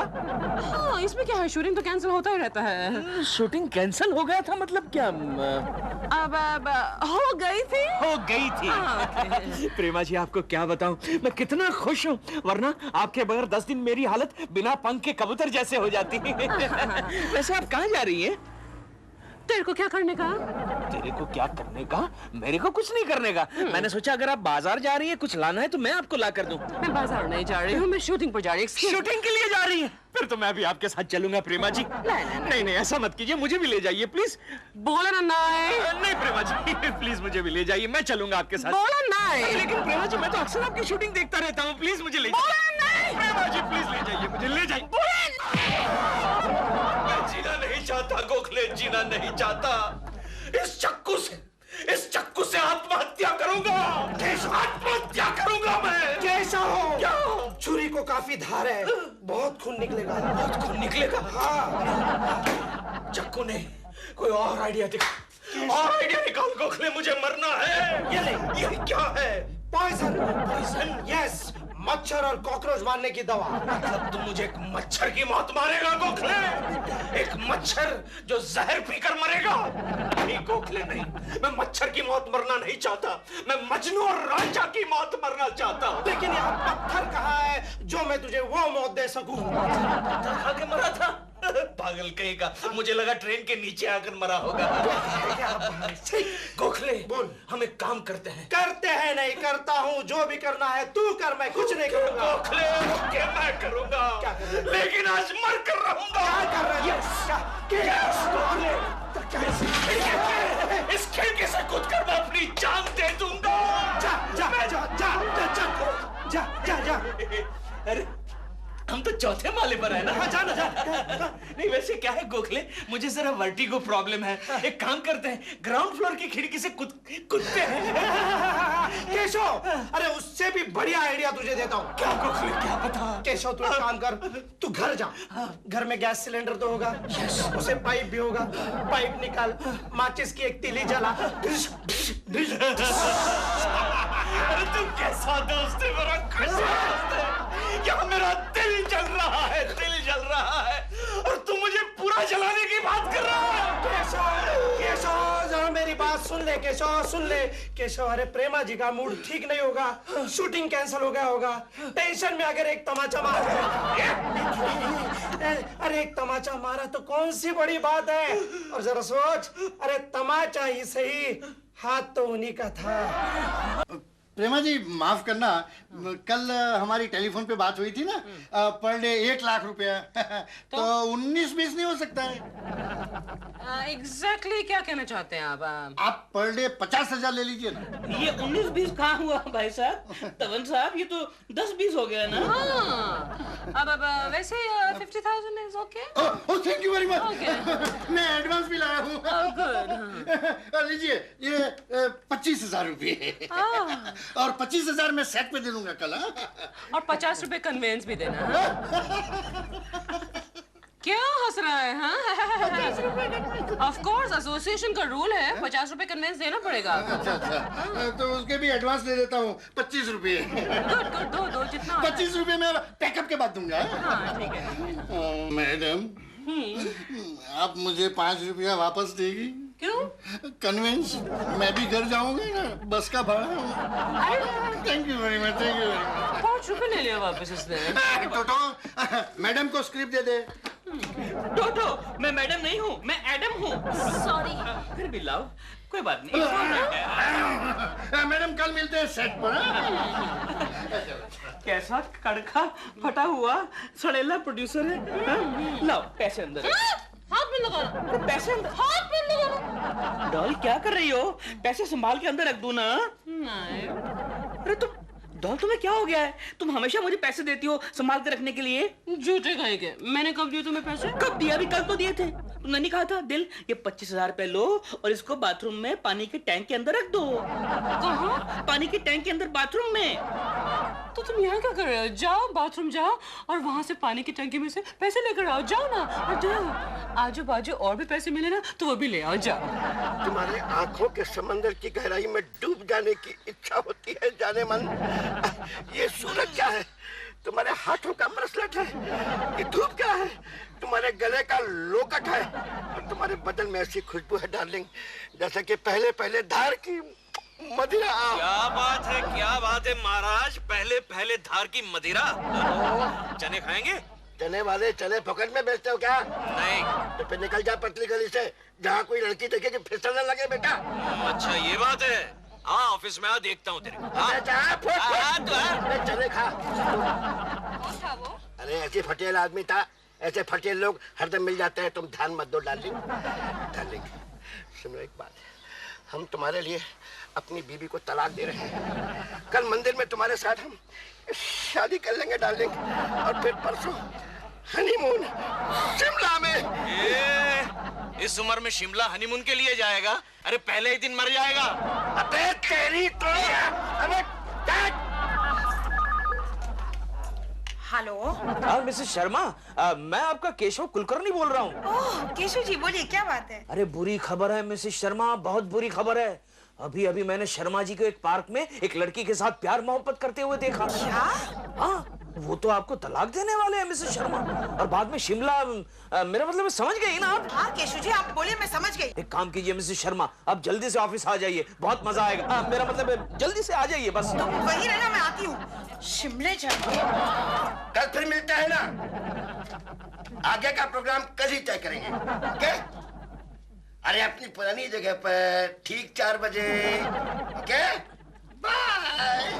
हाँ, इसमें क्या है, शूटिंग तो कैंसिल होता ही रहता है। शूटिंग कैंसिल हो गया था मतलब क्या? अब हो गई थी। हो गई थी। प्रेमा जी, आपको क्या बताऊं, मैं कितना खुश हूँ, वरना आपके बगैर 10 दिन मेरी हालत बिना पंख के कबूतर जैसे हो जाती। वैसे आप कहाँ जा रही हैं? तेरे को क्या करने का? तेरे को क्या करने का? मेरे को कुछ नहीं करने का। मैंने सोचा अगर आप बाजार जा रही हैं, कुछ लाना है तो मैं आपको ला कर दूं। मैं बाजार नहीं जा रही हूँ, मैं शूटिंग पर जा रही हूँ। शूटिंग के लिए जा रही है? फिर तो मैं भी आपके साथ चलूंगा प्रेमा जी। नहीं, ऐसा मत कीजिए, मुझे भी ले जाइए प्लीज। बोला ना नहीं प्रेमा जी, प्लीज मुझे भी ले जाइए, मैं चलूंगा आपके साथ। बोला नहीं। लेकिन प्रेमा जी, मैं तो अक्सर आपकी शूटिंग देखता रहता हूँ, प्लीज मुझे ले जाइए। प्रेमा जी प्लीज ले जाइए, मुझे ले जाइए। मैं जीना नहीं चाहता गोखले, जीना नहीं चाहता। इस चक्कू से आत्महत्या करूंगा। आत्महत्या करूंगा मैं। कैसा हो? क्या? छुरी को काफी धार है, बहुत खून निकलेगा। बहुत खून निकलेगा? हाँ। चक्कू ने कोई और आइडिया दिखा, और आइडिया निकाल गोखले, मुझे मरना है। ये क्या है? पॉइजन। यस, मच्छर और कॉकरोच मारने की दवा। मतलब तुम मुझे एक मच्छर की मौत मारेगा गोखले? एक मच्छर जो जहर पीकर मरेगा? नहीं गोखले, नहीं, मैं मच्छर की मौत मरना नहीं चाहता, मैं मजनू और रांझा की मौत मरना चाहता हूँ। लेकिन यहाँ पत्थर कहाँ है जो मैं तुझे वो मौत दे सकूं? पत्थर खा के मरा था? पागल कहेगा, मुझे लगा ट्रेन के नीचे आकर मरा होगा। गोखले, बोल, हम एक काम करते हैं। करते हैं? नहीं करता हूँ, जो भी करना है तू कर, मैं कुछ नहीं करूँगा। गोखले, क्या मैं करूँगा? लेकिन आज मर कर रहूँगा। क्या कर रहा है? इस खिड़की से कूद कर मैं अपनी जान दे दूंगा। जा। अरे, हम तो चौथे माले पर है ना? हाँ, जा। नहीं, वैसे क्या है गोखले, मुझे जरा वर्टिगो प्रॉब्लम है। एक काम करते हैं, ग्राउंड फ्लोर की खिड़की से कूदते हैं। केशव, अरे उससे भी बढ़िया आइडिया तुझे देता हूँ। क्या गोखले, क्या बता? केशव, तू एक काम कर, तू घर जा। घर में गैस सिलेंडर तो होगा, उसे पाइप भी होगा। पाइप निकाल, माचिस की एक तीली जला। अरे तू कैसा दोस्त है मेरा, कैसा दोस्त है? यहाँ मेरा दिल जल रहा है, दिल जल रहा है, और तू मुझे पूरा जलाने की बात कर रहा है। केशव, जरा मेरी बात सुन ले। केशव, सुन ले। केशव, अरे प्रेमा जी का मूड ठीक नहीं होगा, शूटिंग कैंसिल हो गया होगा। टेंशन में अगर एक तमाचा मार अरे एक तमाचा मारा तो कौन सी बड़ी बात है? और जरा सोच, अरे तमाचा ही सही, हाथ तो उन्हीं का था। प्रेमा जी माफ करना, कल हमारी टेलीफोन पे बात हुई थी ना, पर डे 1 लाख रुपया। तो 19-20 नहीं हो सकता है? एग्जैक्टली क्या कहना चाहते हैं आप पर डे 50,000 ले लीजिए ना। ये 19-20 कहाँ हुआ भाई साहब? तवन साहब ये तो 10-20 हो गया ना। अब वैसे 50,000 is okay. Oh thank you very much. मैं एडवांस भी लाया हूँ। गुड। लीजिए ये 25,000 रुपये। और 25,000 मैं सेट पे दे दूंगा कल। और 50 रुपए कन्वेंस भी देना। क्या हंस रहा है? हाँ ऑफ कोर्स एसोसिएशन का रूल है 50 रुपए कन्वेंस देना पड़ेगा। अच्छा तो उसके भी एडवांस दे देता हूँ 25 रुपये। गुड गुड दो जितना 25 रुपये मैं पैकअप के बाद दूंगा। हाँ ठीक है। मैडम आप मुझे 5 रुपया वापस देगी? क्यों? कन्वेंस मैं भी घर जाऊंगा ना, बस का भाड़ा। Thank you very much, thank you very much. 5 रुपए ले लिया वापस उसने। टोटो मैडम को स्क्रिप्ट दे दे। टोटो मैं मैडम नहीं हूँ, मैं एडम हूँ। सॉरी। फिर भी लाओ कोई बात नहीं। मैडम कल मिलते हैं सेट पर। कैसा कड़का फटा हुआ सड़ेला प्रोड्यूसर है। लाओ पैसे अंदर। हाथ में लगा रहा। पैसे अंदर। हाथ में लगा रहा। डॉल क्या कर रही हो? पैसे संभाल के अंदर रख दूं ना। नहीं। अरे तुम डॉल तुम्हें क्या हो गया है? तुम हमेशा मुझे पैसे देती हो संभाल के रखने के लिए। झूठे कहेंगे। मैंने कब दिए तुम्हें पैसे? कब दिया? अभी कल तो दिए थे। तुमने नहीं कहा था दिल ये 25,000 रुपए लो और इसको बाथरूम में पानी के टैंक के अंदर रख दो। कहाँ? पानी के टैंक के अंदर बाथरूम में। तो तुम यहाँ क्या कर रहे हो? जाओ बाथरूम जाओ और वहाँ से पानी की टंकी में से पैसे लेकर आओ। जाओ ना। और जाओ आजू बाजू और भी पैसे मिले ना तो वो भी ले आओ। जाओ। तुम्हारे आंखों के समंदर की गहराई में डूब जाने की इच्छा होती है जाने मन। ये सूरज क्या है? तुम्हारे हाथों का ब्रेसलेट है। ये धूप क्या है? तुम्हारे गले का लोकट है। और तुम्हारे बदन में ऐसी खुशबू है डार्लिंग जैसे कि पहले पहले धार की मदिरा। क्या बात है महाराज? पहले पहले धार की मदिरा। चने खाएंगे? चने वाले चने पॉकेट में बेचते हो क्या? नहीं। तो फिर निकल जा पतली गली से जहाँ कोई लड़की देखे कि फिसलने लगे बेटा। अच्छा ये बात है। हाँ ऑफिस में आ देखता हूँ तेरे। चने खा। अरे ऐसे फटेल आदमी था, ऐसे फटेल लोग हरदम मिल जाते हैं। तुम ध्यान मत दो डार्लिंग। डार्लिंग सुनो एक बात, हम तुम्हारे लिए अपनी बीवी को तलाक दे रहे हैं। कल मंदिर में तुम्हारे साथ हम शादी कर लेंगे डार्लिंग और फिर परसों हनीमून शिमला में। इस उम्र में शिमला हनीमून के लिए जाएगा? अरे पहले ही दिन मर जाएगा। अबे तेरी तो अबे हेलो। हाँ मिसेस शर्मा, मैं आपका केशव कुलकर्णी बोल रहा हूँ। ओह केशव जी बोलिए क्या बात है? अरे बुरी खबर है मिसेस शर्मा, बहुत बुरी खबर है। अभी अभी मैंने शर्मा जी को एक पार्क में एक लड़की के साथ प्यार मोहब्बत करते हुए देखा। क्या? हाँ वो तो आपको तलाक देने वाले हैं मिसेस शर्मा। और बाद में शिमला, मेरा मतलब समझ गई ना आप? हाँ केशव जी आप बोलिए, मैं समझ गई। एक काम कीजिए मिसेस शर्मा, आप जल्दी से ऑफिस आ जाइए, बहुत मजा आएगा। मेरा मतलब जल्दी से आ जाइए बस। तो वही रहना, मैं आती हूँ। शिमले जाएंगे। कल फिर मिलते हैं ना। आगे का प्रोग्राम कल ही तय करेंगे। ओके? अरे अपनी पुरानी जगह पर ठीक 4 बजे। ओके? बाय।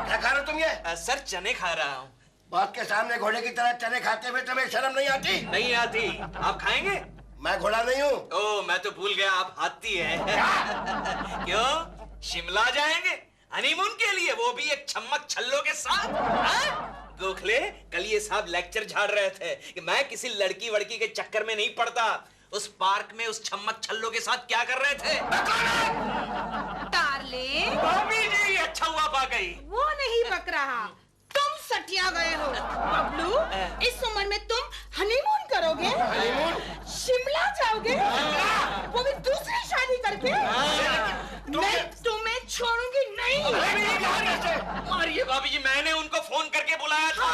क्या खा रहे हो तुम ये? सर चने खा रहा हूँ। बात के सामने घोड़े की तरह चने खाते हुए तुम्हें शर्म नहीं आती? नहीं आती। आप खाएंगे? मैं घोड़ा नहीं हूँ। ओह मैं तो भूल गया आप हाथी हैं। क्यों शिमला जाएंगे हनीमून के लिए, वो भी एक छम्मक छल्लों के साथ? गोखले कल ये साहब लेक्चर झाड़ रहे थे कि मैं किसी लड़की वड़की के चक्कर में नहीं पड़ता। उस पार्क में उस छम्मक छल्लों के साथ क्या कर रहे थे? डार्लिंग भाभी जी अच्छा हुआ पा गई। वो नहीं बक रहा, तुम सटिया गए हो। बबलू इस उम्र में तुम हनीमून करोगे? शिमला जाओगे? वो भी दूसरी शादी करके? मैं तुम्हें छोड़ूंगी नहीं। मारिए भाभी जी, मैंने उनको फोन करके बुलाया था।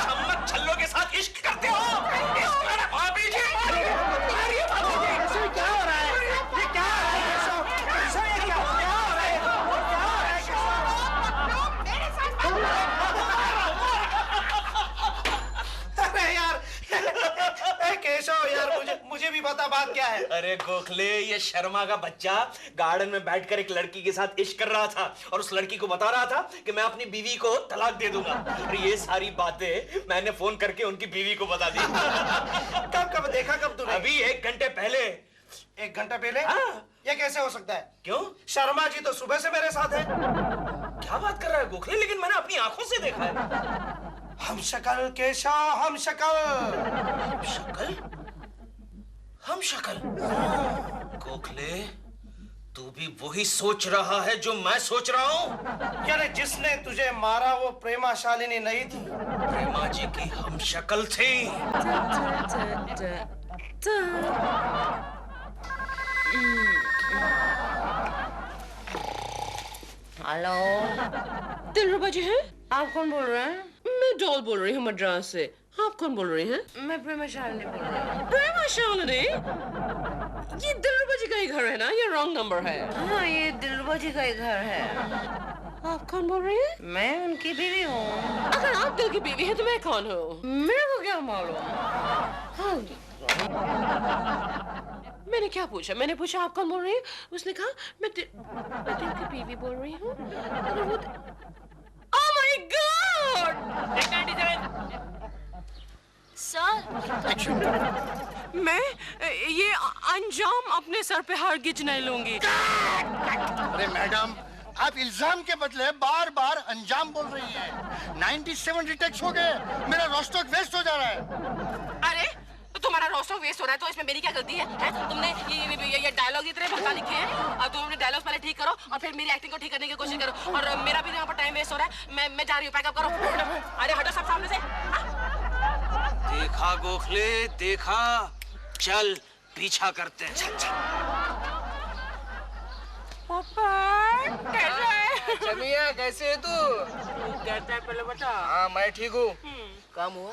छम्मक छल्लों के साथ इश्क करते हो? भाभी जी मारिए भाभी जी। क्या हो रहा है? ये क्या हो रहा है? अरे यार केशव यार मुझे भी बता बात क्या है। अरे अरे गोखले, ये शर्मा का बच्चा गार्डन में बैठकर एक लड़की के साथ इश्क कर रहा था और उस लड़की को बता रहा था कि मैं अपनी बीवी को तलाक दे दूंगा। और ये सारी बातें मैंने फोन करके उनकी बीवी को बता दी। कब देखा कब तूने? अभी 1 घंटे पहले। 1 घंटा पहले? ये कैसे हो सकता है? क्यों? शर्मा जी तो सुबह से मेरे साथ है। क्या बात कर रहा है गोखले? लेकिन मैंने अपनी आंखों से देखा है। हम शक्ल केशव, हम शक्ल। हम शक्ल? गोखले, तू भी वही सोच रहा है जो मैं सोच रहा हूँ? यानी जिसने तुझे मारा वो प्रेमा शालिनी नहीं थी? प्रेमा जी की हम शक्ल थी। हेलो, दिलरुबा जी हैं? आप कौन बोल रहे हैं? मैं डॉल बोल रही हूँ मद्रास से। आप कौन बोल रही हैं? मैं प्रेमा शालिनी बोल रही हूँ। प्रेमा शालिनी? ये दिलरुबा जी का ही घर है ना? ये रॉन्ग नंबर है। हाँ, ये दिलरुबा जी का ही घर है। आप कौन बोल रही हैं? मैं उनकी बीवी हूँ। अगर आप दिल की बीवी हैं तो मैं कौन हूँ? मेरे को क्या मालूम? हाँ। मैंने क्या पूछा? मैंने पूछा आप कौन बोल रही हैं? उसने कहा मैं दिल की बीवी बोल रही हूँ। अगर वो Oh my God! सर, मैं ये अंजाम अपने सर पे हरगिज नहीं लूंगी। अरे मैडम, आप इल्जाम के बदले बार बार अंजाम बोल रही हैं। 97 रिटेक्स हो गए, मेरा रोस्टॉक वेस्ट हो जा रहा है। अरे तुम्हारा रोस्टॉक वेस्ट हो रहा है तो इसमें मेरी क्या गलती है? तुमने ये डायलॉग इतने भड़का लिखे हैं और तुम अपने डायलॉग पहले ठीक करो और फिर मेरी एक्टिंग को ठीक करने की कोशिश करो। और मेरा भी यहाँ पर टाइम वेस्ट हो रहा है। मैं जा रही हूँ, पैकअप करो। अरे हटो सब सामने से। देखा गोखले, देखा। चल पीछा करते हैं। चल चल। पापा कैसा है? चमिया कैसे है तू? कहता है पहले बता। हाँ मैं ठीक हूँ। काम हुआ?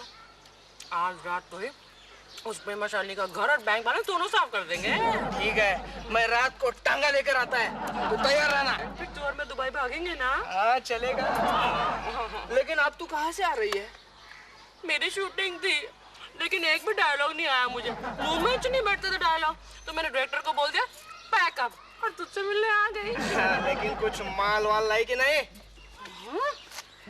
आज रात तो है उस प्रेमा शालिनी का घर और बैंक बैलेंस दोनों साफ कर देंगे। ठीक है, मैं रात को टांगा लेकर आता है, तू तैयार रहना। फिर तो और मैं दुबई भागेंगे ना? हाँ चलेगा। लेकिन अब तू कहाँ से आ रही है? मेरी शूटिंग थी लेकिन एक भी डायलॉग नहीं आया मुझे। मुंह में नहीं बैठते थे डायलॉग, तो मैंने डायरेक्टर को बोल दिया पैकअप और तुझसे मिलने आ गई। लेकिन कुछ माल वाल लाई कि नहीं?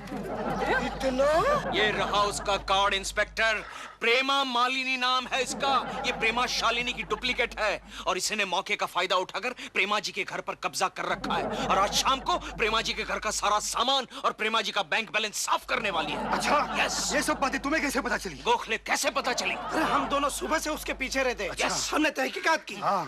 इतना? ये रहा उसका कार्ड इंस्पेक्टर। प्रेमा मालिनी नाम है इसका। ये प्रेमा शालिनी की डुप्लीकेट है और इसने मौके का फायदा उठाकर प्रेमा जी के घर पर कब्जा कर रखा है और आज शाम को प्रेमा जी के घर का सारा सामान और प्रेमा जी का बैंक बैलेंस साफ करने वाली है। अच्छा, यस। ये सब बातें तुम्हें कैसे पता चली? गोखले, कैसे पता चली? अरे हम दोनों सुबह से उसके पीछे रहते हैं। अच्छा। हमने तहकीकात की। हाँ।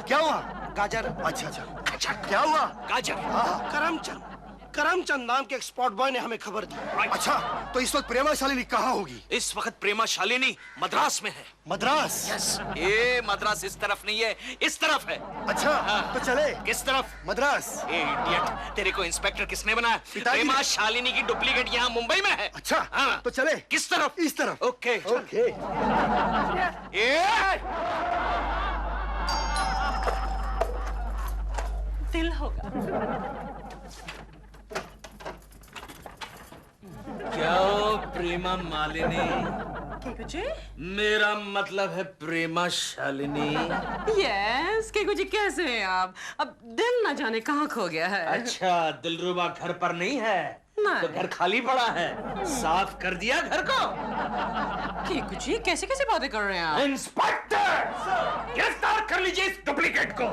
क्या हुआ? गाजर। अच्छा अच्छा। क्या हुआ? गाजर। करमचंद नाम के एक स्पॉट बॉय ने हमें खबर दी। अच्छा, तो इस वक्त प्रेमा शालिनी कहाँ होगी? इस वक्त प्रेमा शालिनी मद्रास में है। मद्रास? यस। ये मद्रास इस तरफ नहीं है, इस तरफ है। अच्छा, तो चले। किस तरफ? मद्रास। इडियट, तेरे को इंस्पेक्टर किसने बनाया? प्रेमा शालिनी की डुप्लीकेट यहाँ मुंबई में है। अच्छा, हाँ। तो चले। किस तरफ? इस तरफ। Okay okay. दिल होगा। क्या प्रेमा मालिनी? केकू जी? मेरा मतलब है प्रेमा शालिनी। यस, केकू जी कैसे हैं आप? अब दिल न जाने कहाँ खो गया है। अच्छा, दिलरुबा घर पर नहीं है? तो घर खाली पड़ा है, साफ कर दिया घर को। केकू जी कैसे कैसे बातें कर रहे हैं आप? इंस्पेक्टर, गिरफ्तार कर लीजिए इस डुप्लीकेट को।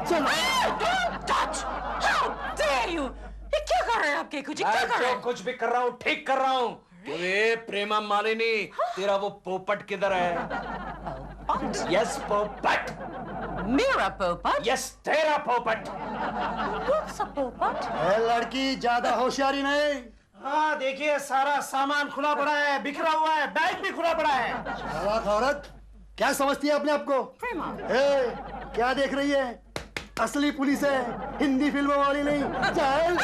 ये क्या कर रहे हैं आप केकू जी? क्या कर रहे हैं? कुछ भी कर रहा हूँ ठीक कर रहा हूँ। अरे प्रेमा मालिनी, तेरा वो पोपट किधर है? यस पोपट। मेरा पोपट? यस तेरा पोपट। पोपट? लड़की ज्यादा होशियारी नहीं। हाँ देखिए, सारा सामान खुला पड़ा है, बिखरा हुआ है, बैग भी खुला पड़ा है। चालाक औरत, क्या समझती है अपने आप को? क्या देख रही है? असली पुलिस है, हिंदी फिल्मों वाली नहीं। चल।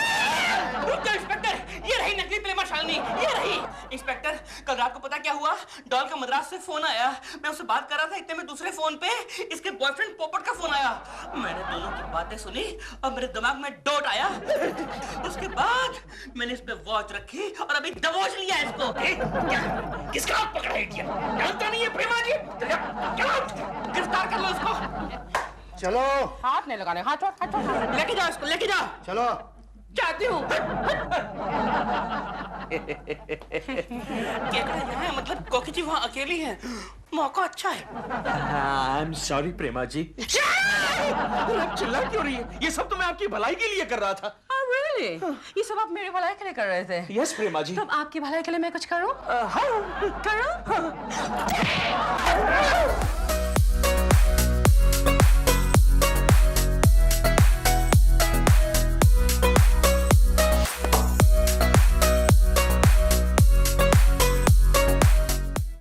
रुक जाओ इंस्पेक्टर, ये रही नकली प्रेमा शालिनी, ये रही। इंस्पेक्टर, कल रात को पता क्या हुआ? डॉल का मद्रास से फोन आया, मैं उससे बात कर रहा था, इतने में दूसरे फोन पे इसके बॉयफ्रेंड पोपट का फोन आया। मैंने दोनों की बातें सुनी और मेरे दिमाग में डॉट आया। उसके बाद मैंने इस पे वॉच रखी और अभी दबोच लिया इसको। किसका हाथ पकड़ा है? जानता नहीं है प्रेमा जी? गिरफ्तार कर लो इसको। चलो हाथ नहीं लगाने, हाथ छोड़, हाथ छोड़। लेके जाओ इसको, लेके जाओ। चलो जाती हूँ। केकड़ा यहाँ है, मतलब कोकी जी वहाँ अकेली है, मौका अच्छा है। आई एम सॉरी प्रेमा जी। आप चिल्ला क्यों रही है? ये सब तो मैं आपकी भलाई के लिए कर रहा था। Really? ये सब आप मेरे भलाई के लिए कर रहे थे? यस प्रेमा जी। तब आपकी भलाई के लिए मैं कुछ करूं? हाँ। करूं?